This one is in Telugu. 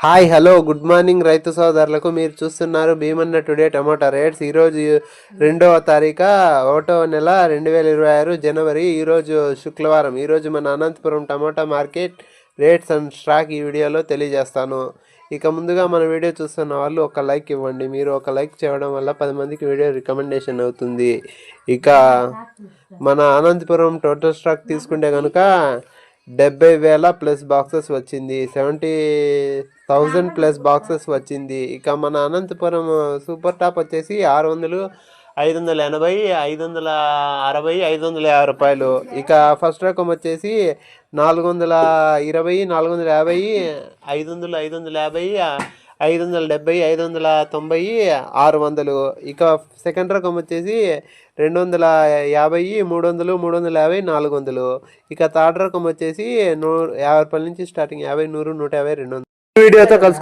హాయ్ హలో గుడ్ మార్నింగ్ రైతు సోదరులకు. మీరు చూస్తున్నారు భీమన్న టుడే టమాటా రేట్స్. ఈరోజు 2వ తారీఖు 1వ నెల 2026 జనవరి. ఈరోజు శుక్రవారం. ఈరోజు మన అనంతపురం టమాటా మార్కెట్ రేట్స్ అండ్ స్టాక్ ఈ వీడియోలో తెలియజేస్తాను. ఇక ముందుగా మన వీడియో చూస్తున్న వాళ్ళు ఒక లైక్ ఇవ్వండి. మీరు ఒక లైక్ చేయడం వల్ల 10 మందికి వీడియో రికమెండేషన్ అవుతుంది. ఇక మన అనంతపురం టోటల్ స్టాక్ తీసుకుంటే కనుక 70,000 ప్లస్ బాక్సెస్ వచ్చింది. 70,000 ప్లస్ బాక్సెస్ వచ్చింది. ఇక మన అనంతపురం సూపర్ టాప్ వచ్చేసి 600, 580, 560, 550 రూపాయలు. ఇక ఫస్ట్ రకం వచ్చేసి 420, 450, 500, 550, 570, 590, 600. ఇక సెకండ్ రకం వచ్చేసి 250, 300, 350, 400. ఇక థర్డ్ రకం వచ్చేసి 50 రూపాయల నుంచి స్టార్టింగ్ 50, 100, 150, 200. వీడియోతో కలుసుకుందాం.